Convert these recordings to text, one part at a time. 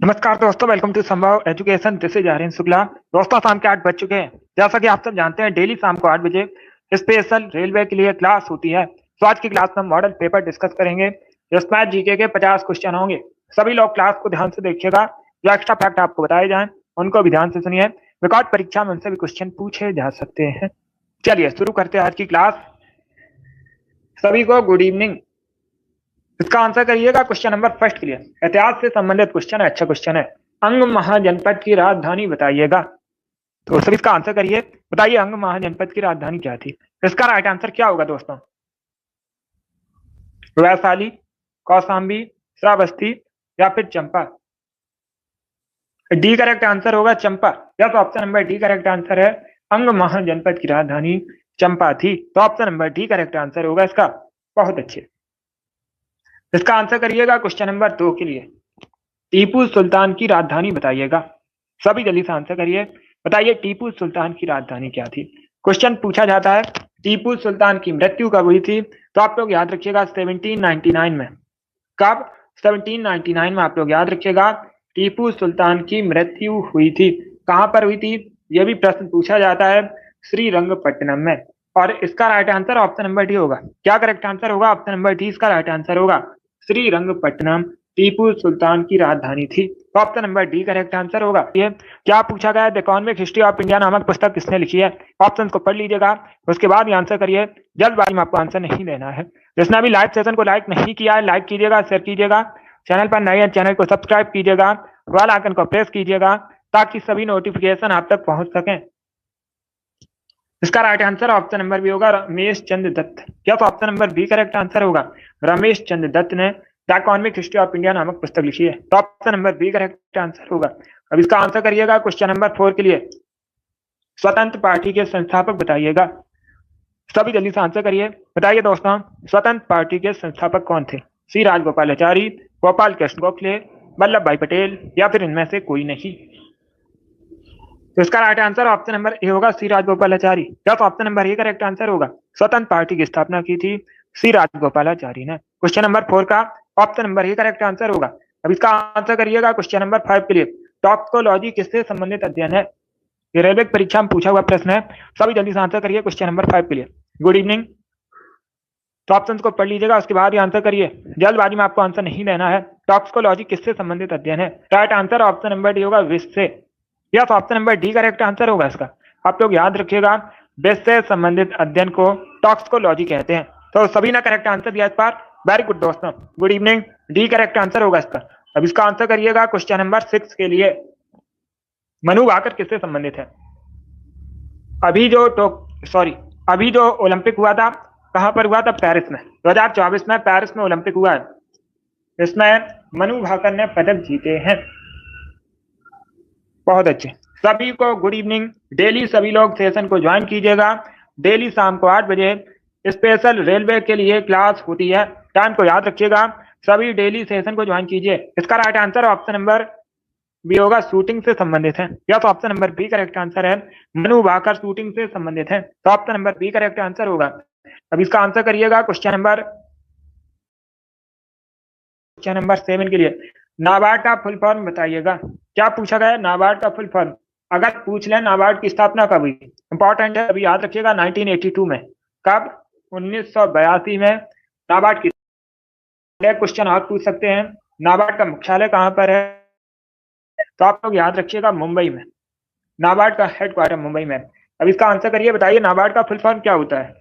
नमस्कार दोस्तों, welcome to Sambhav education. This is Aryan Shukla. दोस्तों, शाम के 8 बज चुके हैं। जैसा कि आप सब जानते हैं, डेली शाम को 8 बजे स्पेशल रेलवे के लिए क्लास होती है। तो आज की क्लास में हम मॉडल पेपर डिस्कस करेंगे, जिसमें जीके के 50 क्वेश्चन होंगे। सभी लोग क्लास को ध्यान से देखिएगा। जो एक्स्ट्रा फैक्ट आपको बताए जाएं उनको भी ध्यान से सुनिए। रिकॉर्ड परीक्षा में उनसे भी क्वेश्चन पूछे जा सकते हैं। चलिए शुरू करते हैं आज की क्लास। सभी को गुड इवनिंग। इसका आंसर करिएगा क्वेश्चन नंबर फर्स्ट के लिए। इतिहास से संबंधित क्वेश्चन है, अच्छा क्वेश्चन है। अंग महाजनपद की राजधानी बताइएगा। तो सभी इसका आंसर करिए। बताइए अंग महाजनपद की राजधानी क्या थी। इसका राइट आंसर क्या होगा दोस्तों? वैशाली, कौशाम्बी, श्रावस्ती या फिर चंपा? डी करेक्ट आंसर होगा चंपा। या तो option number D correct answer है। अंग महाजनपद की राजधानी चंपा थी। तो option number D correct answer होगा इसका। बहुत अच्छे। इसका आंसर करिएगा क्वेश्चन नंबर 2 के लिए। टीपू सुल्तान की राजधानी बताइएगा। सभी जल्दी से आंसर करिए। बताइए टीपू सुल्तान की राजधानी क्या थी। क्वेश्चन पूछा जाता है टीपू सुल्तान की मृत्यु कब हुई थी। तो आप लोग याद रखिएगा 1799 में। कब? 1799 में आप लोग याद रखिएगा टीपू सुल्तान की मृत्यु हुई थी। कहां पर हुई थी यह भी प्रश्न पूछा जाता है, श्रीरंगपट्टनम में। और इसका right answer option number D होगा। क्या करेक्ट आंसर होगा? ऑप्शन नंबर डी इसका राइट आंसर होगा। श्रीरंगपट्टनम टीपू सुल्तान की राजधानी थी। तो option number D correct answer होगा। ये क्या पूछा गया है, the economic history of India नामक पुस्तक किसने लिखी है? ऑप्शन को पढ़ लीजिएगा, उसके बाद ये आंसर करिए। जल्दबाजी में आपको आंसर नहीं देना है। जिसने अभी लाइव सेशन को लाइक नहीं किया है, लाइक कीजिएगा, शेयर कीजिएगा। चैनल पर नए हैं, चैनल को सब्सक्राइब कीजिएगा, बेल आइकन को प्रेस कीजिएगा ताकि सभी नोटिफिकेशन आप तक पहुंच सकें। इसका right answer option number B होगा, रमेश चंद्र दत्त। क्या तो option number B correct answer होगा। रमेश चंद्र दत्त ने the economic history of India नामक पुस्तक लिखी है। तो option number B correct answer होगा। अब इसका आंसर करिएगा क्वेश्चन नंबर 4 के लिए। स्वतंत्र पार्टी के संस्थापक बताइएगा। सभी जल्दी से आंसर करिए। बताइए दोस्तों, स्वतंत्र पार्टी के संस्थापक कौन थे? सी राजगोपालाचारी, गोपाल कृष्ण गोखले, वल्लभ भाई पटेल या फिर इनमें से कोई नहीं? तो इसका राइट आंसर ऑप्शन नंबर ए होगा, सी राजगोपालाचारी। क्या तो option number A correct answer होगा। स्वतंत्र पार्टी की स्थापना की थी सी राजगोपालाचारी ने। क्वेश्चन नंबर 4 का option number A correct answer होगा। अब इसका आंसर करिएगा क्वेश्चन नंबर 5 के लिए। टॉक्सिकोलॉजी किससे संबंधित अध्ययन है? ये रेलवे परीक्षा में पूछा हुआ प्रश्न है। सभी जल्दी से आंसर करिए क्वेश्चन नंबर 5 के लिए। Good evening. तो ऑप्शन को पढ़ लीजिएगा, उसके बाद ही आंसर करिए। जल्दबाजी में आपको आंसर नहीं देना है। टॉक्सिकोलॉजी किससे संबंधित अध्ययन है? Right answer option number D होगा, विष से। या तो option number D correct answer होगा इसका। आप लोग याद रखिएगा, विष से संबंधित अध्ययन को टॉक्सिकोलॉजी कहते हैं। तो सभी ने करेक्ट आंसर दिया इस बार। वेरी गुड दोस्तों, good evening. D correct answer होगा इसका। अब इसका आंसर करिएगा क्वेश्चन नंबर 6 के लिए। मनु भाकर किससे संबंधित है? अभी जो ओलंपिक हुआ था, कहां पर हुआ था? पेरिस में। 2024 में पेरिस में ओलंपिक हुआ है। इसमें मनु भाकर ने पदक जीते हैं। बहुत अच्छे। सभी को गुड इवनिंग। डेली सभी लोग सेशन को ज्वाइन कीजिएगा। डेली शाम को 8 बजे स्पेशल रेलवे के लिए क्लास होती है। टाइम को याद रखिएगा। सभी डेली सेशन को ज्वाइन कीजिए। इसका right answer option number B होगा, शूटिंग से संबंधित है। या तो option number B correct answer है, मनु भाकर शूटिंग से संबंधित है। तो option number B correct answer होगा। अब इसका आंसर करिएगा क्वेश्चन नंबर 7 के लिए। नाबार्ड का फुल फॉर्म बताइएगा। क्या पूछा गया है? नाबार्ड का फुल फॉर्म अगर पूछ लें, नाबार्ड की स्थापना कब हुई? इंपॉर्टेंट है, अभी याद रखिएगा 1982 में। कब? 1982 में नाबार्ड की। क्वेश्चन और पूछ सकते हैं, नाबार्ड का मुख्यालय कहां पर है? तो आप लोग याद रखिएगा मुंबई में। नाबार्ड का हेडक्वार्टर मुंबई में। अब इसका आंसर करिए। बताइए नाबार्ड का फुल फॉर्म क्या होता है?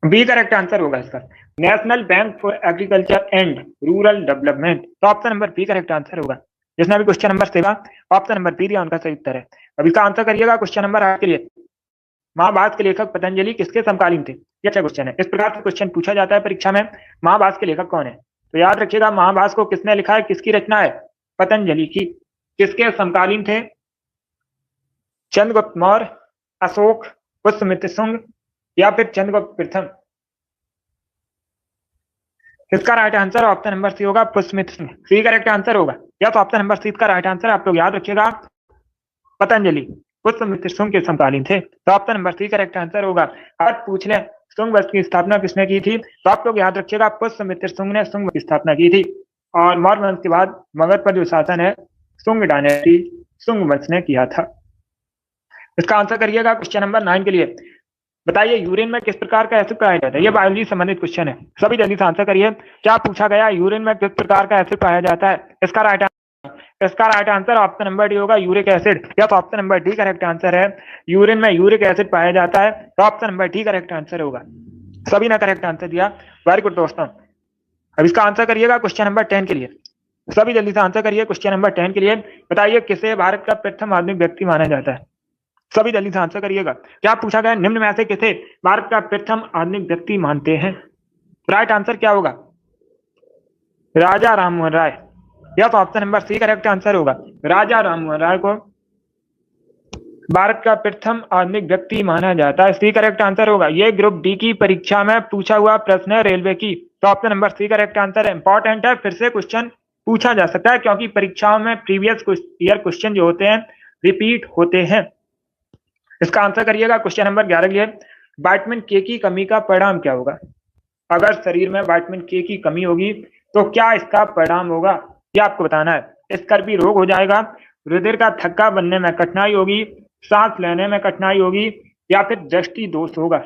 बी करेक्ट आंसर होगा इसका, National Bank for Agriculture and Rural Development. तो option number B correct answer होगा। जिसने भी question number 7 option number B दिया उनका सही उत्तर है। अब इसका आंसर करिएगा क्वेश्चन नंबर 8 के लिए। महाभारत के लेखक पतंजलि किसके समकालीन थे? ये अच्छा क्वेश्चन है। इस प्रकार से क्वेश्चन पूछा जाता है परीक्षा में, महाभारत के लेखक कौन है? तो याद रखिएगा, महाभारत को किसने लिखा है, किसकी रचना है? पतंजलि की। किसके समकालीन थे? चंद्रगुप्त मौर्य, अशोक, पुष्यमित्र शुंग या फिर चंद्रगुप्त प्रथम? इसका right answer option number C होगा, Pushyamitra Shunga. C correct answer होगा। या तो ऑप्शन नंबर सी का राइट आंसर आप लोग याद रखिएगा, पतंजलि पुष्यमित्र शुंग के समकालीन थे। तो option number C correct answer होगा। अगर पूछ लें शुंग वंश की स्थापना किसने की थी, तो आप लोग याद रखिएगा पुष्यमित्र शुंग ने शुंग की स्थापना की थी। और मौर्य वंश के बाद मगध पर जो शासन है शुंग डायनेस्टी, शुंग वंश ने किया था। इसका आंसर करिएगा क्वेश्चन नंबर 9 के लिए। बताइए यूरिन में किस प्रकार का एसिड पाया जाता है? ये बायोलॉजी संबंधित क्वेश्चन है, सभी जल्दी से आंसर करिए। क्या पूछा गया? यूरिन में किस प्रकार का एसिड पाया जाता है? इसका right answer option number D होगा, यूरिक एसिड। या तो option number D correct answer है, यूरिन में यूरिक एसिड पाया जाता है, तो option number D correct answer होगा। सभी ने करेक्ट आंसर दिया, वेरी गुड दोस्तों। अब इसका आंसर करिएगा क्वेश्चन नंबर 10 के लिए। सभी जल्दी से आंसर करिए क्वेश्चन नंबर 10 के लिए। बताइए किसे भारत का प्रथम आधुनिक व्यक्ति माना जाता है? सभी जल्दी से आंसर करिएगा। क्या पूछा गया? निम्न में से किसे भारत का प्रथम आधुनिक व्यक्ति मानते हैं? राइट आंसर क्या होगा? राजा राममोहन राय। या तो option number C correct answer होगा, राजा राममोहन राय को भारत का प्रथम आधुनिक व्यक्ति माना जाता है। सी करेक्ट आंसर होगा। ये ग्रुप डी की परीक्षा में पूछा हुआ प्रश्न है रेलवे की, तो option number C correct answer है। इंपॉर्टेंट है, फिर से क्वेश्चन पूछा जा सकता है क्योंकि परीक्षाओं में प्रीवियस ईयर क्वेश्चन जो होते हैं रिपीट होते हैं। इसका आंसर करिएगा क्वेश्चन नंबर 11 के लिए। विटामिन के की कमी का परिणाम क्या होगा? अगर शरीर में विटामिन के की कमी होगी तो क्या इसका परिणाम होगा, ये आपको बताना है। स्कर्वी रोग हो जाएगा, हृदय का थक्का बनने में कठिनाई होगी, सांस लेने में कठिनाई होगी, या फिर दृष्टि दोष होगा।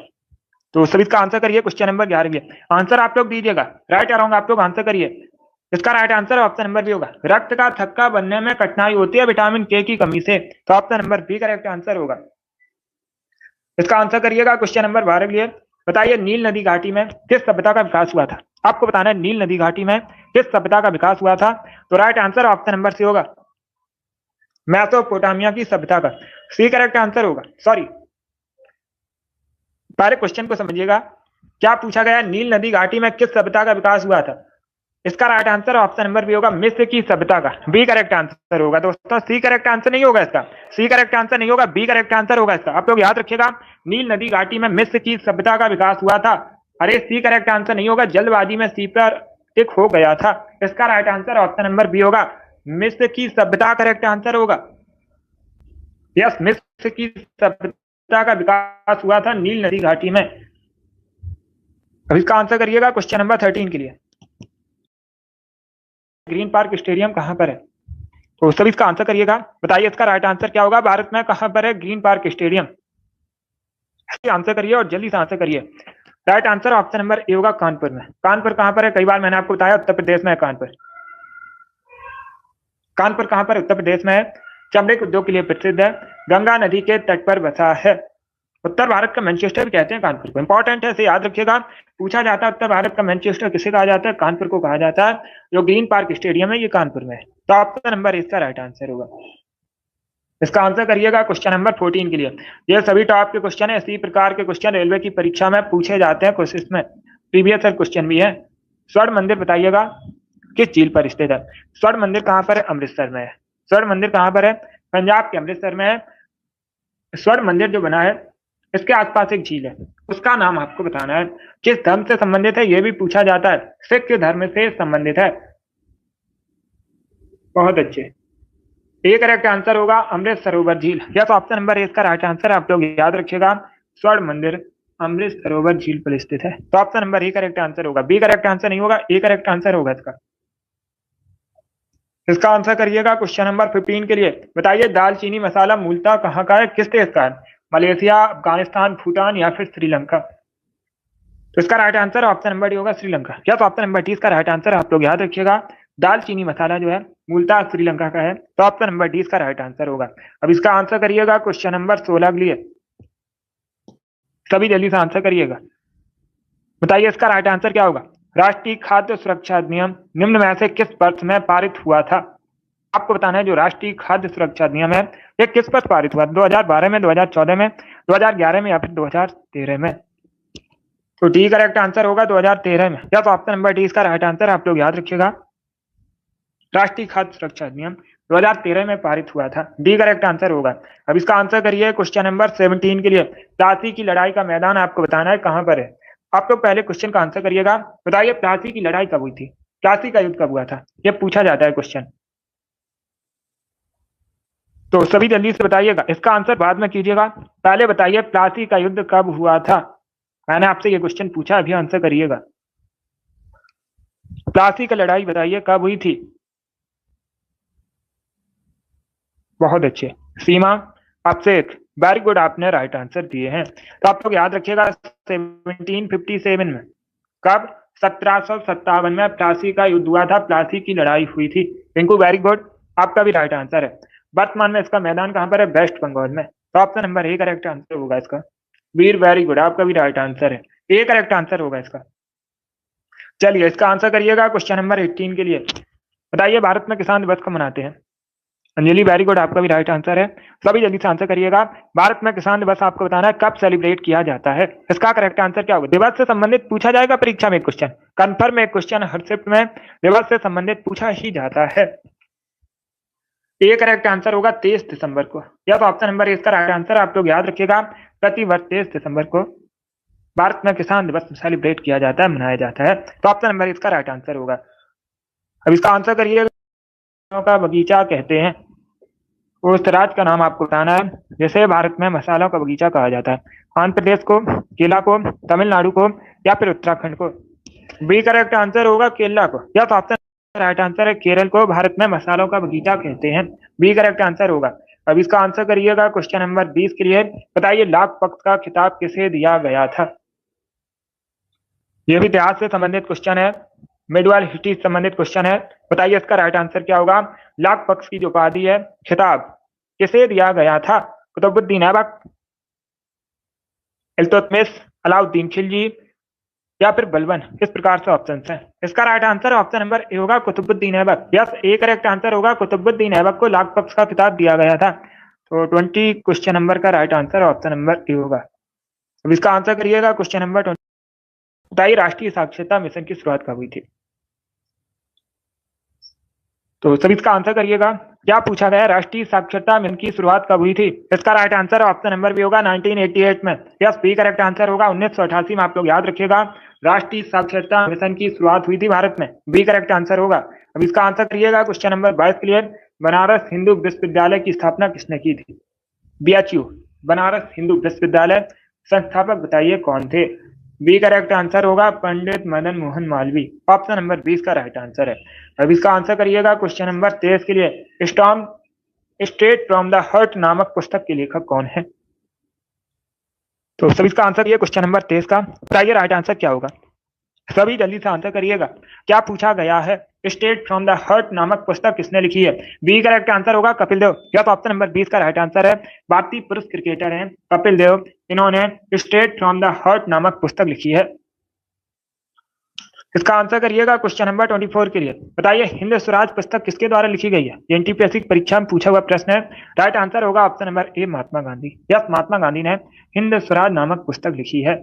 तो सभी इसका आंसर करिए क्वेश्चन नंबर 11 के। आंसर आप लोग दीजिएगा, राइट या रॉन्ग आप लोग आंसर करिए। इसका right answer option number B होगा, रक्त का थक्का बनने में कठिनाई होती है विटामिन के की कमी से, तो option number B correct answer होगा। इसका आंसर करिएगा क्वेश्चन नंबर 12 के लिए। बताइए नील नदी घाटी में किस सभ्यता का विकास हुआ था? आपको बताना है नील नदी घाटी में किस सभ्यता का विकास हुआ था, तो right answer option number C होगा, मेसोपोटामिया की सभ्यता का। सी करेक्ट आंसर होगा। सॉरी, पहले क्वेश्चन को समझिएगा। क्या पूछा गया? नील नदी घाटी में किस सभ्यता का विकास हुआ था? इसका right answer option number B होगा, मिस्र की सभ्यता का। बी करेक्ट आंसर होगा दोस्तों, सी करेक्ट आंसर नहीं होगा इसका। सी करेक्ट आंसर नहीं होगा, बी करेक्ट आंसर होगा इसका। आप लोग याद रखिएगा, नील नदी घाटी में मिस्र की सभ्यता का विकास हुआ था। अरे सी करेक्ट आंसर नहीं होगा, जल्दबाजी में सी पर टिक हो गया था। इसका right answer option number B होगा, मिस्र की सभ्यता करेक्ट आंसर होगा। यस, मिस्र की सभ्यता का विकास हुआ था नील नदी घाटी में। अब इसका आंसर करिएगा क्वेश्चन नंबर 13 के लिए। ग्रीन पार्क स्टेडियम कहां पर है? तो सभी इसका आंसर करिएगा। बताइए इसका राइट आंसर क्या होगा? भारत में कहां पर है ग्रीन पार्क स्टेडियम? आंसर करिए और जल्दी से आंसर करिए। राइट आंसर ऑप्शन नंबर ए होगा, कानपुर में। कानपुर कहां पर है? कई बार मैंने आपको बताया, उत्तर प्रदेश में है कानपुर। कानपुर कहां पर? उत्तर प्रदेश में है। चमड़े के उद्योग के लिए प्रसिद्ध है, गंगा नदी के तट पर बसा है। उत्तर भारत का मैनचेस्टर भी कहते हैं कानपुर को। इंपॉर्टेंट है, इसे याद रखिएगा। पूछा जाता है उत्तर भारत का मैनचेस्टर किसे कहा जाता है? कानपुर को कहा जाता है। जो ग्रीन पार्क स्टेडियम है ये कानपुर में है, तो ऑप्शन नंबर इसका राइट आंसर होगा। इसका आंसर करिएगा क्वेश्चन नंबर 14 के लिए। ये सभी टॉप के क्वेश्चन है, इसी प्रकार के क्वेश्चन रेलवे की परीक्षा में पूछे जाते हैं, कोशिश में प्रीवियस ईयर क्वेश्चन भी है। स्वर्ण मंदिर बताइएगा किस झील पर स्थित है? स्वर्ण मंदिर कहां पर है? अमृतसर में है। स्वर्ण मंदिर कहां पर है? पंजाब के अमृतसर में है। स्वर्ण मंदिर जो बना है इसके आसपास एक झील है, उसका नाम आपको बताना है। किस धर्म से संबंधित है ये भी पूछा जाता है, सिख धर्म से संबंधित है। बहुत अच्छे, ये करेक्ट आंसर होगा अमृत सरोवर झील। या तो ऑप्शन नंबर ए इसका राइट आंसर, आप लोग याद रखिएगा। स्वर्ण मंदिर अमृत सरोवर झील पर स्थित है, तो option number A correct answer होगा। बी करेक्ट आंसर नहीं होगा, ए करेक्ट आंसर होगा इसका। इसका आंसर करिएगा क्वेश्चन नंबर 15 के लिए। बताइए दालचीनी मसाला मूलतः कहाँ का है, किस देश का है? मलेशिया, अफगानिस्तान, भूटान या फिर श्रीलंका? तो इसका right answer option number D होगा, श्रीलंका। या तो ऑप्शन नंबर डी इसका राइट आंसर, आप लोग याद रखिएगा। दालचीनी मसाला जो है मूलतः श्रीलंका का है, तो ऑप्शन नंबर डी इसका राइट आंसर होगा। अब इसका आंसर करिएगा क्वेश्चन नंबर 16 के लिए। सभी जल्दी से आंसर करिएगा। बताइए इसका राइट आंसर क्या होगा? राष्ट्रीय खाद्य सुरक्षा अधिनियम निम्न में से किस वर्ष में पारित हुआ था? आपको बताना है जो राष्ट्रीय खाद्य सुरक्षा अधिनियम है ये किस वर्ष पारित हुआ? 2012 में, 2014 में, 2011 में या फिर 2013 में? तो डी करेक्ट आंसर होगा 2013 में। या तो ऑप्शन नंबर डी इसका राइट आंसर, आप लोग याद रखिएगा। राष्ट्रीय खाद्य सुरक्षा अधिनियम 2013 में पारित हुआ था, डी करेक्ट आंसर होगा। अब इसका आंसर करिए क्वेश्चन नंबर 17 के लिए। प्लासी की लड़ाई का मैदान आपको बताना है कहां पर है। आप लोग पहले क्वेश्चन का आंसर करिएगा। बताइए प्लासी की लड़ाई कब हुई थी, प्लासी का युद्ध कब हुआ था, ये पूछा जाता है क्वेश्चन। तो सभी जल्दी से बताइएगा, इसका आंसर बाद में कीजिएगा। पहले बताइए प्लासी का युद्ध कब हुआ था, मैंने आपसे ये क्वेश्चन पूछा, अभी आंसर करिएगा। प्लासी की लड़ाई बताइए कब हुई थी? बहुत अच्छे। सीमा, आपसे एक। वेरी गुड, आपने राइट आंसर दिए हैं। तो आप लोग याद रखिएगा 1757 में। कब? 1757 में प्लासी का युद्ध हुआ था, प्लासी की लड़ाई हुई थी। रिंकू वेरी गुड, आपका भी राइट आंसर है। वर्तमान में इसका मैदान कहां पर है? वेस्ट बंगाल में। तो option number A correct answer होगा इसका। वीर वेरी गुड, आपका भी राइट आंसर है। ए करेक्ट आंसर होगा इसका। चलिए इसका आंसर करिएगा क्वेश्चन नंबर 18 के लिए। बताइए भारत में किसान दिवस कब मनाते हैं? अंजलि वेरी गुड, आपका भी राइट आंसर है। सभी जल्दी से आंसर करिएगा। भारत में किसान दिवस आपको बताना है कब सेलिब्रेट किया जाता है। इसका करेक्ट आंसर क्या होगा? दिवस से संबंधित पूछा जाएगा परीक्षा में एक क्वेश्चन, कन्फर्म एक क्वेश्चन हर शिफ्ट में दिवस से संबंधित पूछा ही जाता है। ए करेक्ट आंसर होगा 23 दिसंबर को। या तो ऑप्शन नंबर इसका राइट आंसर। आप लोग याद रखिएगा प्रति वर्ष 23 दिसंबर को भारत में किसान दिवस सेलिब्रेट किया जाता है, मनाया जाता है। तो ऑप्शन नंबर इसका राइट आंसर होगा। अब इसका आंसर करिएगा का बगीचा कहते हैं उस राज्य का नाम आपको बताना है जैसे भारत में मसालों का बगीचा कहा जाता है। आंध्र प्रदेश को, केरला को, तमिलनाडु को या फिर उत्तराखंड को? बी करेक्ट आंसर होगा केरला को। या तो ऑप्शन राइट आंसर है केरल को भारत में मसालों का बगीचा कहते हैं। बी करेक्ट आंसर होगा। अब इसका आंसर करिएगा क्वेश्चन नंबर 20 के लिए। बताइए लाख पक्ष का खिताब किसे दिया गया था? यह भी इतिहास से संबंधित क्वेश्चन है, मिडवाल हिस्ट्री से संबंधित क्वेश्चन है। बताइए इसका राइट आंसर क्या होगा? लाख पक्ष की जो उपाधि है, खिताब किसे दिया गया था? कुतुबुद्दीन ऐबक, इल्तुतमिश, अलाउद्दीन खिलजी या फिर बलबन? इस प्रकार से ऑप्शन है। इसका राइट आंसर ऑप्शन नंबर ए होगा Qutubuddin Aibak. Yes, A correct answer होगा। कुतुबुद्दीन ऐबक को लाख पक्ष का खिताब दिया गया था। तो 20 क्वेश्चन नंबर का राइट आंसर ऑप्शन नंबर ए होगा। अब इसका आंसर करिएगा क्वेश्चन नंबर 20। बताइए राष्ट्रीय साक्षरता मिशन की शुरुआत कब हुई थी? तो सभी इसका आंसर करिएगा। क्या पूछा गया? राष्ट्रीय साक्षरता मिशन की शुरुआत कब हुई थी? इसका right answer option number B होगा 1988 में। यस, बी करेक्ट आंसर होगा 1988 में। आप लोग याद रखिएगा राष्ट्रीय साक्षरता मिशन की शुरुआत हुई थी भारत में। बी करेक्ट आंसर होगा। अब इसका आंसर करिएगा question number 22 clear. Banaras Hindu विश्वविद्यालय की स्थापना किसने की थी? BHU, बनारस हिंदू विश्वविद्यालय संस्थापक बताइए कौन थे? बी करेक्ट आंसर होगा पंडित मदन मोहन मालवीय। ऑप्शन नंबर 20 का राइट आंसर है। अब इसका आंसर करिएगा क्वेश्चन नंबर 23 के लिए। Storm straight from the heart नामक पुस्तक के लेखक कौन है? तो सभी इसका आंसर ये क्वेश्चन नंबर 23 का। बताइए राइट आंसर क्या होगा? सभी जल्दी से आंसर करिएगा। क्या पूछा गया है? स्टेट फ्रॉम द हर्ट नामक पुस्तक किसने लिखी है? बी करेक्ट आंसर होगा कपिल देव। या तो ऑप्शन नंबर 20 का राइट आंसर है। भारतीय पुरुष क्रिकेटर हैं कपिल देव, इन्होंने स्टेट फ्रॉम द हर्ट नामक पुस्तक लिखी है। इसका आंसर करिएगा क्वेश्चन नंबर 24 के लिए। बताइए हिंद स्वराज पुस्तक किसके द्वारा लिखी गई है? एनटीपीएससी परीक्षा में पूछा हुआ प्रश्न है। राइट आंसर होगा option number A Mahatma Gandhi. Yes, Mahatma Gandhi ने हिंद स्वराज नामक पुस्तक लिखी है।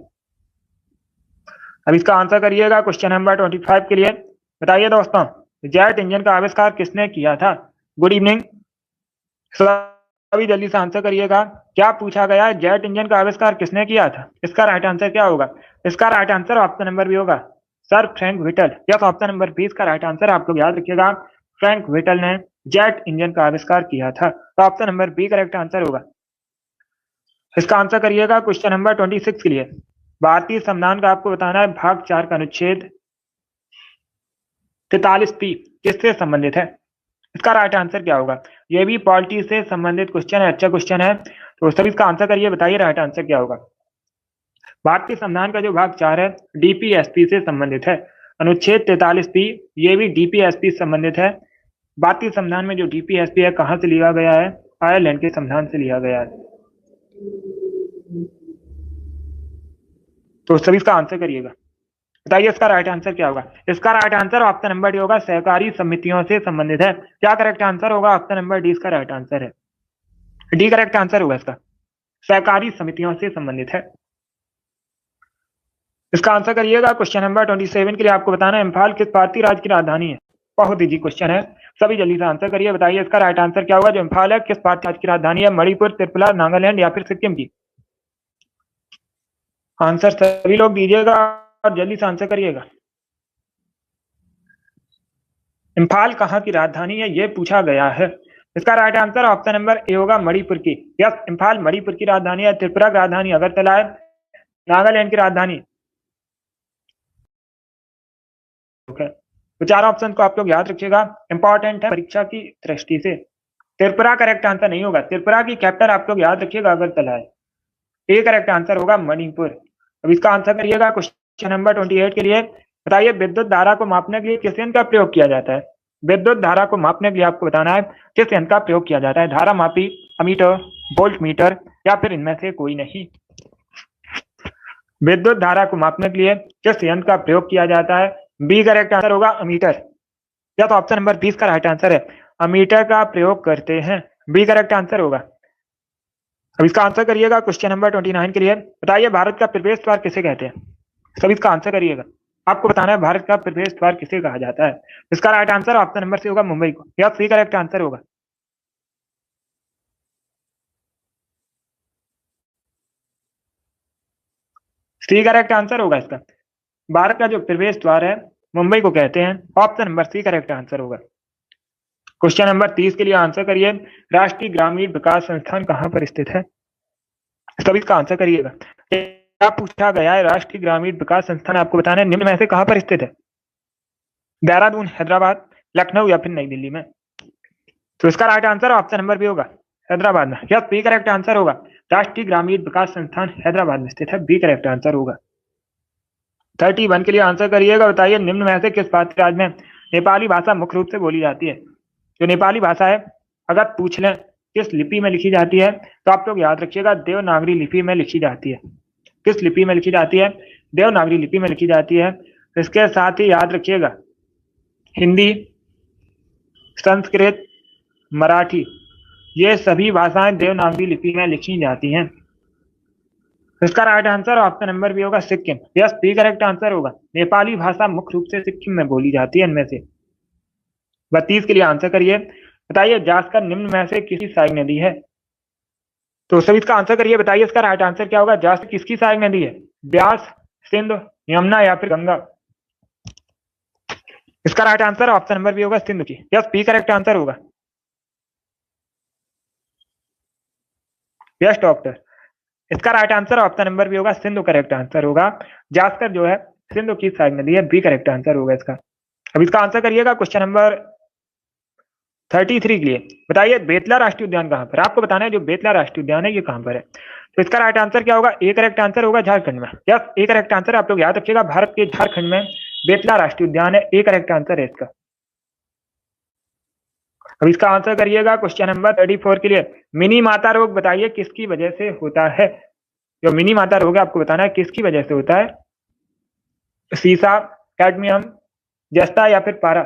अब इसका आंसर करिएगा क्वेश्चन नंबर 25 के लिए। बताइए दोस्तों जेट इंजन का आविष्कार किसने किया था? गुड इवनिंग, सभी जल्दी से आंसर करिएगा। क्या पूछा गया? जेट इंजन का आविष्कार किसने किया था? इसका राइट आंसर क्या होगा? इसका right answer option number B होगा sir Frank Whittle. Yes, option number 20 का राइट आंसर। आप लोग याद रखिएगा फ्रैंक व्हिटल ने जेट इंजन का आविष्कार किया था। तो option number B correct answer होगा। इसका आंसर करिएगा क्वेश्चन नंबर 26 के लिए। भारतीय संविधान का आपको बताना है भाग 4 का अनुच्छेद 43 किससे संबंधित है? इसका राइट आंसर क्या होगा? यह भी पॉलिटी से संबंधित क्वेश्चन है, अच्छा क्वेश्चन है। तो सभी इसका आंसर करिए। बताइए राइट आंसर क्या होगा? भारतीय संविधान का जो भाग 4 है डीपीएसपी से संबंधित है। अनुच्छेद 43 ये भी डीपीएसपी से संबंधित है। भारतीय संविधान में जो डीपीएसपी है कहां से लिया गया है? आयरलैंड के संविधान से लिया गया है। तो सभी इसका आंसर करिएगा। बताइए इसका राइट आंसर क्या होगा? इसका right answer option number D होगा सहकारी समितियों से संबंधित है। क्या करेक्ट आंसर होगा? ऑप्शन नंबर डी इसका राइट आंसर है। डी करेक्ट आंसर होगा इसका, सहकारी समितियों से संबंधित है। इसका आंसर करिएगा क्वेश्चन नंबर 27 के लिए। आपको बताना है इम्फाल किस भारतीय राज्य की राजधानी है? बहुत इजी क्वेश्चन है, सभी जल्दी से आंसर करिए। बताइए इसका राइट आंसर क्या होगा? जो इम्फाल है किस भारतीय राज्य की राजधानी है? मणिपुर, त्रिपुरा, नागालैंड या फिर सिक्किम की? आंसर सभी लोग दीजिएगा और जल्दी से आंसर करिएगा। इम्फाल कहाँ की राजधानी है ये पूछा गया है। इसका राइट आंसर ऑप्शन नंबर ए होगा मणिपुर की। यस, इम्फाल मणिपुर की राजधानी है। त्रिपुरा की राजधानी अगरतला है। नागालैंड की राजधानी तो चारों ऑप्शन को आप लोग याद रखिएगा, इंपॉर्टेंट है परीक्षा की दृष्टि से। त्रिपुरा करेक्ट आंसर नहीं होगा, त्रिपुरा की कैपिटल आप लोग याद रखिएगा अगरतला है। ए करेक्ट आंसर होगा मणिपुर। अब इसका आंसर करिएगा क्वेश्चन नंबर 28 के लिए। बताइए विद्युत धारा को मापने के लिए किस यंत्र का प्रयोग किया जाता है? विद्युत धारा को मापने के लिए आपको बताना है किस यंत्र का प्रयोग किया जाता है। धारा मापी, अमीटर, वोल्ट मीटर या फिर इनमें से कोई नहीं। विद्युत धारा को मापने के लिए किस यंत्र का प्रयोग किया जाता है? बी करेक्ट आंसर होगा अमीटर। या तो ऑप्शन नंबर 20 का राइट आंसर है, अमीटर का प्रयोग करते हैं। बी करेक्ट आंसर होगा। अब इसका आंसर करिएगा क्वेश्चन नंबर 29 के लिए। बताइए भारत का प्रवेश द्वार किसे कहते हैं? सभी इसका आंसर करिएगा। आपको बताना है भारत का प्रवेश द्वार किसे कहा जाता है। इसका right answer option number C होगा मुंबई को। या सी करेक्ट आंसर होगा। सी करेक्ट आंसर होगा इसका। भारत का जो प्रवेश द्वार है मुंबई को कहते हैं। Option number C correct answer होगा। क्वेश्चन नंबर 30 के लिए आंसर करिए। राष्ट्रीय ग्रामीण विकास संस्थान कहाँ पर स्थित है? सभी इसका आंसर करिएगा। क्या पूछा गया है? राष्ट्रीय ग्रामीण विकास संस्थान आपको बताना है निम्न में से कहां पर स्थित है? देहरादून, हैदराबाद, लखनऊ या फिर नई दिल्ली में? तो इसका right answer option number B होगा हैदराबाद में। यस, बी करेक्ट आंसर होगा। राष्ट्रीय ग्रामीण विकास संस्थान हैदराबाद में स्थित है। बी करेक्ट आंसर होगा। 31 के लिए आंसर करिएगा। बताइए निम्न में से किस भारतीय राज्य में नेपाली भाषा मुख्य रूप से बोली जाती है? जो नेपाली भाषा है अगर पूछ लें किस लिपि में लिखी जाती है तो आप लोग याद रखिएगा देवनागरी लिपि में लिखी जाती है। किस लिपि में लिखी जाती है? देवनागरी लिपि में लिखी जाती है। इसके साथ ही याद रखिएगा हिंदी, संस्कृत, मराठी ये सभी भाषाएं देवनागरी लिपि में लिखी जाती हैं। इसका right answer option number B होगा Sikkim. Yes, B correct answer होगा। नेपाली भाषा मुख्य रूप से सिक्किम में बोली जाती है इनमें से। 32 के लिए आंसर करिए। बताइए जास्कर निम्न में से किसी सहायक नदी है? तो सभी इसका आंसर करिए। बताइए इसका राइट आंसर क्या होगा? जास्कर किसकी सहायक नदी है? ब्यास, सिंध, यमुना या फिर गंगा? इसका right answer option number B होगा सिंध की। यस, बी करेक्ट आंसर होगा। यस डॉक्टर, इसका right answer option number B होगा सिंधु करेक्ट आंसर होगा। जास्कर जो है सिंधु की सहायक नदी है। बी करेक्ट आंसर होगा इसका। अब इसका आंसर करिएगा क्वेश्चन नंबर 33 के लिए। बताइए बेतला राष्ट्रीय उद्यान कहां पर? आपको बताना है जो बेतला राष्ट्रीय उद्यान है ये कहां पर है। तो इसका राइट आंसर क्या होगा? ए करेक्ट आंसर होगा झारखंड में। यस, ए करेक्ट आंसर आप लोग याद रखिएगा भारत के झारखंड में बेतला राष्ट्रीय उद्यान है। ए करेक्ट आंसर है इसका। अब इसका आंसर करिएगा क्वेश्चन नंबर 34 के लिए। मिनी माता रोग बताइए किसकी वजह से होता है? जो मिनी माता रोग है आपको बताना है किसकी वजह से होता है। सीसा, कैडमियम, जस्ता या फिर पारा?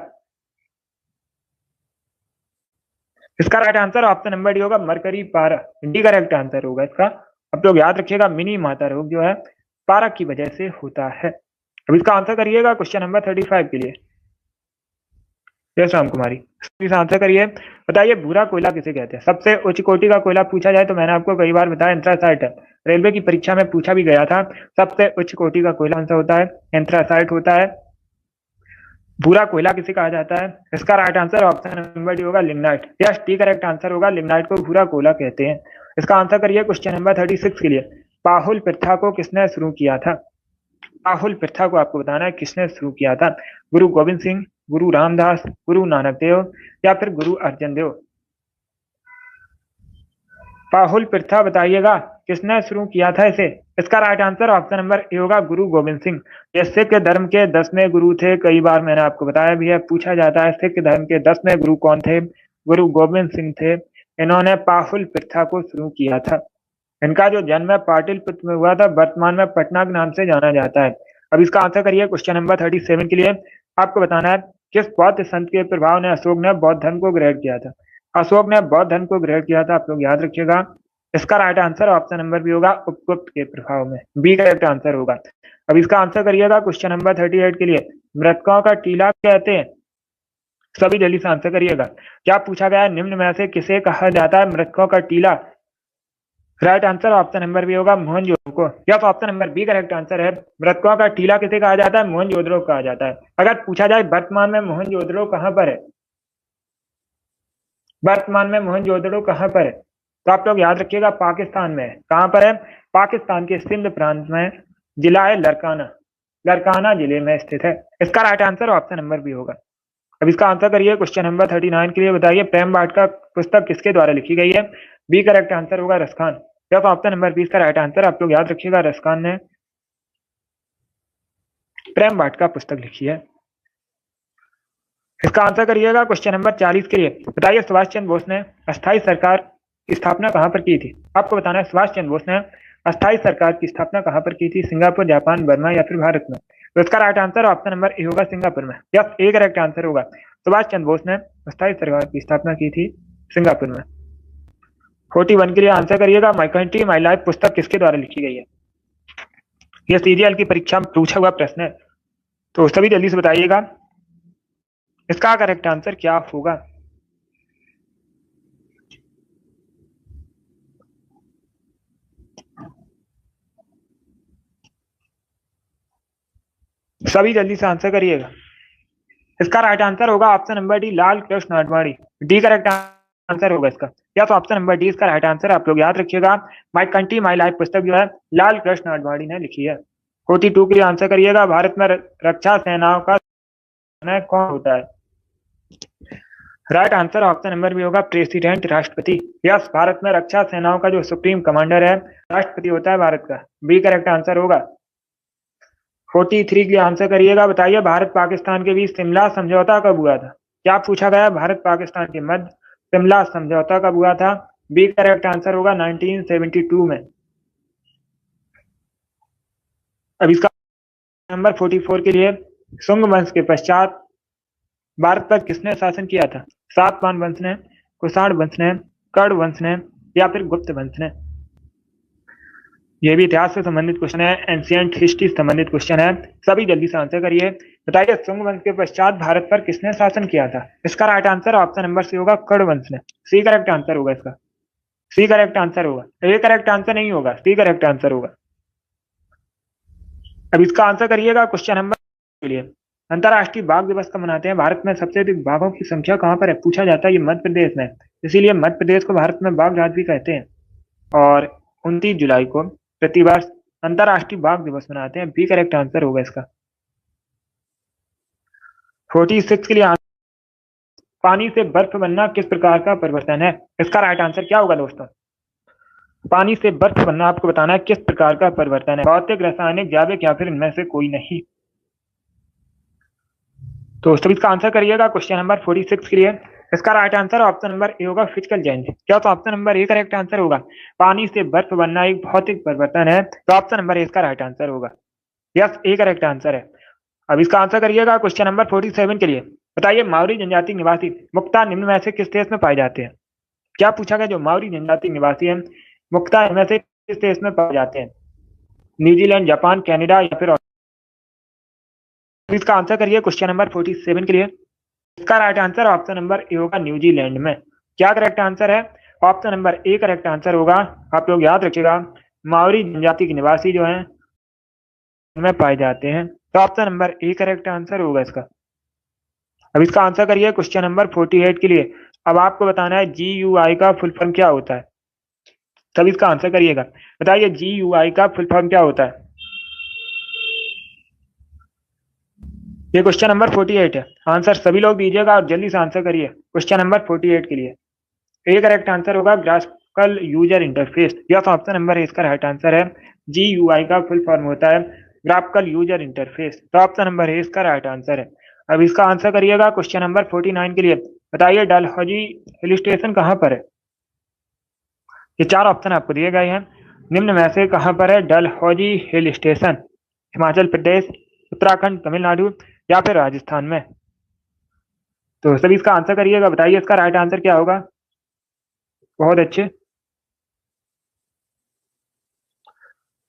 इसका right answer option number D होगा मरकरी पारा। डी करेक्ट आंसर होगा इसका। आप लोग याद रखिएगा मिनी माता रोग जो है पारा की वजह से होता है। अब इसका आंसर करिएगा क्वेश्चन नंबर 35 के लिए। यस राम कुमारी, इसका आंसर करिए। बताइए भूरा कोयला किसे कहते हैं? सबसे उच्च कोटि का कोयला पूछा जाए तो मैंने आपको कई बार बताया एंथ्रासाइट है। रेलवे की परीक्षा में पूछा भी गया था। सबसे उच्च कोटि का कोयला कौन सा होता है? एंथ्रासाइट होता है। भूरा कोयला किसे कहा जाता है? इसका right answer option number D होगा lignite. Yes, D correct answer होगा। लिग्नाइट को भूरा कोयला कहते हैं। इसका आंसर करिए क्वेश्चन नंबर 36 के लिए। पाहुल प्रथा को किसने शुरू किया था? पाहुल प्रथा को आपको बताना है किसने शुरू किया था। गुरु गोविंद सिंह, गुरु रामदास, गुरु नानक देव या फिर गुरु अर्जन देव? पाहुल प्रथा बताइएगा किसने शुरू किया था इसे। इसका राइट आंसर ऑप्शन नंबर ए होगा गुरु गोविंद सिंह। ये सिख धर्म के 10वें गुरु थे। कई बार मैंने आपको बताया भी है, पूछा जाता है सिख धर्म के 10वें गुरु कौन थे? गुरु गोविंद सिंह थे। इन्होंने पाहुल प्रथा को शुरू किया था। इनका जो जन्म है पाटलिपुत्र में हुआ था। वर्तमान में पटना के नाम से जाना जाता है। अब इसका आंसर करिए क्वेश्चन नंबर 37 के लिए। आपको बताना है किस बौद्ध संत के प्रभाव ने अशोक ने बौद्ध धर्म को ग्रहण किया था? अशोक ने बौद्ध धर्म को ग्रहण किया था। आप लोग याद रखिएगा। इसका right answer option number B होगा उपगुप्त के प्रभाव में। बी करेक्ट आंसर होगा। अब इसका आंसर करिएगा क्वेश्चन नंबर 38 के लिए। मृतकों का टीला कहते हैं? सभी जल्दी से आंसर करिएगा। क्या पूछा गया है? निम्न में से किसे कहा जाता है मृतकों का टीला? Right answer option number B होगा मोहनजोदड़ो को। या तो option number B correct answer है। मृतकों का टीला किसे कहा जाता है? मोहनजोदड़ो कहा जाता है। अगर पूछा जाए वर्तमान में मोहनजोदड़ो कहां पर है? वर्तमान में मोहनजोदड़ो कहां पर है? तो आप लोग याद रखिएगा पाकिस्तान में है। कहां पर है? पाकिस्तान के सिंध प्रांत में, जिला है लरकाना। लड़काना जिले में स्थित है। इसका right answer option number B होगा। अब इसका आंसर करिए क्वेश्चन नंबर 39 के लिए। बताइए प्रेम वाटिका पुस्तक किसके द्वारा लिखी गई है? बी करेक्ट आंसर होगा रसखान। तो ऑप्शन नंबर 20 का राइट आंसर आप लोग याद रखिएगा, रसखान ने प्रेम वाटिका पुस्तक लिखी है। इसका आंसर करिएगा क्वेश्चन नंबर 40 के लिए। बताइए सुभाष चंद्र बोस ने अस्थायी सरकार की स्थापना कहां पर की थी? आपको बताना है सुभाष चंद्र बोस ने अस्थायी सरकार की स्थापना कहां पर की थी? सिंगापुर, जापान, बर्मा या फिर भारत में? तो इसका राइट आंसर ऑप्शन नंबर ए होगा, सिंगापुर में। यस, ए करेक्ट आंसर होगा। सुभाष चंद्र बोस ने अस्थायी सरकार की स्थापना की थी सिंगापुर में। 41 के लिए आंसर करिएगा, माई कंट्री माई लाइफ पुस्तक किसके द्वारा लिखी गई है? यह सीजीएल की परीक्षा में पूछा हुआ प्रश्न है, तो सभी जल्दी से बताइएगा इसका करेक्ट आंसर क्या होगा। सभी जल्दी से आंसर करिएगा। इसका राइट आंसर होगा option number D, Lal Krishna Advani. D correct answer होगा इसका। या तो ऑप्शन नंबर डी इसका राइट आंसर, आप लोग याद रखिएगा। माई कंट्री माई लाइफ पुस्तक जो है लाल कृष्ण आडवाणी ने लिखी है। 42 के लिए आंसर करिएगा, भारत में रक्षा सेनाओं का कौन होता है? Right answer option number B होगा, प्रेसिडेंट, राष्ट्रपति। यस, भारत में रक्षा सेनाओं का जो सुप्रीम कमांडर है राष्ट्रपति होता है भारत का। बी करेक्ट आंसर होगा। 43 के लिए आंसर करिएगा। बताइए भारत पाकिस्तान के बीच शिमला समझौता कब हुआ था? क्या पूछा गया? भारत पाकिस्तान के मध्य शिमला समझौता कब हुआ था? बी करेक्ट आंसर होगा 1972 में। अब इसका नंबर 44 के लिए, शुंग वंश के पश्चात भारत पर किसने शासन किया था? सातवाहन वंश ने, कुषाण वंश ने, कर्ण वंश ने या फिर गुप्त वंश ने? यह भी इतिहास से संबंधित क्वेश्चन है, एंशिएंट हिस्ट्री से संबंधित क्वेश्चन है। सभी जल्दी से आंसर करिए। बताइए शुंग वंश के पश्चात भारत पर किसने शासन किया था? इसका right answer option number C होगा, कर्ण वंश ने। सी करेक्ट आंसर होगा इसका। सी करेक्ट आंसर होगा, ए करेक्ट आंसर नहीं होगा, सी करेक्ट आंसर होगा। अब इसका आंसर करिएगा क्वेश्चन नंबर के लिए। अंतरराष्ट्रीय बाघ दिवस कब मनाते हैं? भारत में सबसे अधिक बाघों की संख्या कहां पर है? पूछा जाता है ये मध्य प्रदेश में, इसीलिए मध्य प्रदेश को भारत में बाघ राज्य भी कहते हैं। और 29 जुलाई को प्रतिवर्ष अंतरराष्ट्रीय बाघ दिवस मनाते हैं। बी करेक्ट आंसर होगा इसका। 46 के लिए पानी से बर्फ बनना किस प्रकार का परिवर्तन है? इसका राइट आंसर क्या होगा दोस्तों? पानी से बर्फ बनना आपको बताना है किस प्रकार का परिवर्तन है, भौतिक, रासायनिक, जैविक या फिर इनमें से कोई नहीं। तो सभी इसका आंसर करिएगा क्वेश्चन नंबर 46 के लिए। इसका राइट आंसर ऑप्शन नंबर ए होगा, फिजिकल चेंज। क्या? तो option number A correct answer होगा। पानी से बर्फ बनना एक भौतिक परिवर्तन है, तो ऑप्शन नंबर ए इसका राइट आंसर होगा। यस, ए करेक्ट आंसर है। अब इसका आंसर करिएगा क्वेश्चन नंबर 47 के लिए। बताइए माउरी जनजाति निवासी मुख्यतः निम्न में से किस देश में पाए जाते हैं? क्या पूछा गया? जो माउरी जनजाति निवासी है मुख्यतः इनमें से किस देश में पाए जाते हैं? न्यूजीलैंड, जापान, कनाडा या फिर? इसका आंसर करिए क्वेश्चन नंबर 47 के लिए। इसका राइट आंसर ऑप्शन नंबर ए होगा, न्यूजीलैंड में। क्या करेक्ट आंसर है? Option number A correct answer होगा। आप लोग याद रखिएगा, माउरी जनजाति के निवासी जो हैं में पाए जाते हैं, तो option number A correct answer होगा इसका। अब इसका आंसर करिए क्वेश्चन नंबर 48 के लिए। अब आपको बताना है GUI का फुल फॉर्म क्या होता है। तब इसका आंसर करिएगा। बताइए GUI का फुल फॉर्म क्या होता है? ये क्वेश्चन नंबर 48 है। आंसर सभी लोग दीजिएगा और जल्दी से आंसर करिए क्वेश्चन नंबर 48 के लिए। ए करेक्ट आंसर होगा, graphical user interface. Yes, option number ए इसका राइट आंसर है। GUI का फुल फॉर्म होता है ग्राफिकल यूजर इंटरफेस, तो ऑप्शन नंबर ए इसका राइट आंसर है। अब इसका आंसर करिएगा क्वेश्चन नंबर 49 के लिए। बताइए डलहौजी हिल स्टेशन कहां पर है? ये चार ऑप्शन आपको दिए गए हैं, निम्न में से कहां पर है डलहौजी हिल स्टेशन? हिमाचल प्रदेश, उत्तराखंड, तमिलनाडु या फिर राजस्थान में? तो सभी इसका आंसर करिएगा। बताइए इसका राइट आंसर क्या होगा? बहुत अच्छे।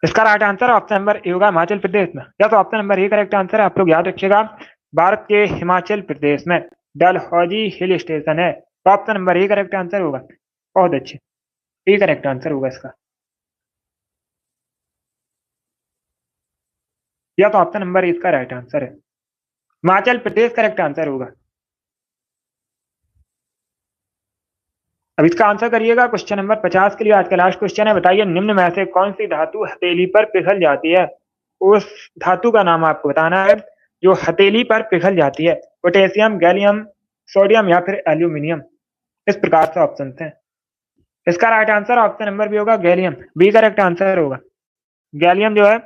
इसका राइट आंसर ऑप्शन नंबर ए होगा, हिमाचल प्रदेश में। या तो option number A correct answer है। आप लोग याद रखिएगा, भारत के हिमाचल प्रदेश में डलहौजी हिल स्टेशन है, तो option number A correct answer होगा। बहुत अच्छे, ए करेक्ट आंसर होगा इसका। या तो ऑप्शन नंबर ए इसका राइट आंसर है, हिमाचल प्रदेश करेक्ट आंसर होगा। अब इसका आंसर करिएगा क्वेश्चन नंबर 50 के लिए। आज का लास्ट क्वेश्चन है। बताइए निम्न में से कौन सी धातु हथेली पर पिघल जाती है? उस धातु का नाम आपको बताना है जो हथेली पर पिघल जाती है। पोटेशियम, गैलियम, सोडियम या फिर एल्यूमिनियम। इस प्रकार से ऑप्शन हैं। इसका right answer option number B होगा गैलियम। बी करेक्ट आंसर होगा। गैलियम जो है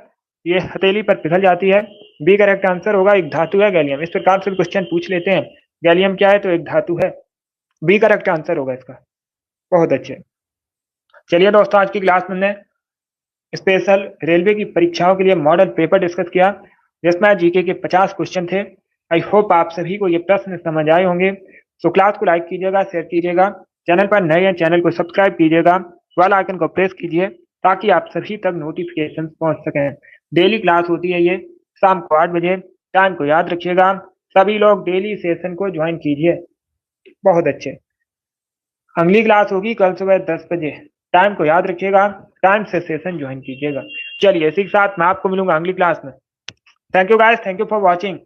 ये हथेली पर पिघल जाती है। बी करेक्ट आंसर होगा, एक धातु है गैलियम। इस प्रकार से क्वेश्चन पूछ लेते हैं। गैलियम क्या है? तो एक धातु है। बी करेक्ट आंसर होगा इसका। बहुत अच्छे। चलिए दोस्तों, आज की क्लास में हमने स्पेशल रेलवे की परीक्षाओं के लिए मॉडल पेपर डिस्कस किया, जिसमें जीके के 50 क्वेश्चन थे। आई होप आप सभी को ये प्रश्न समझ आए होंगे। तो क्लास को लाइक कीजिएगा, शेयर कीजिएगा, चैनल पर नए हैं चैनल को सब्सक्राइब कीजिएगा, बेल आइकन को प्रेस कीजिए ताकि आप सभी तक नोटिफिकेशन पहुंच सकें। डेली क्लास होती है ये शाम को 8 बजे। टाइम को याद रखिएगा। सभी लोग डेली सेशन को ज्वाइन कीजिए। बहुत अच्छे। अगली क्लास होगी कल सुबह 10 बजे। टाइम को याद रखिएगा, टाइम से सेशन ज्वाइन कीजिएगा। चलिए इसी के साथ मैं आपको मिलूंगा अगली क्लास में। Thank you guys, thank you for watching.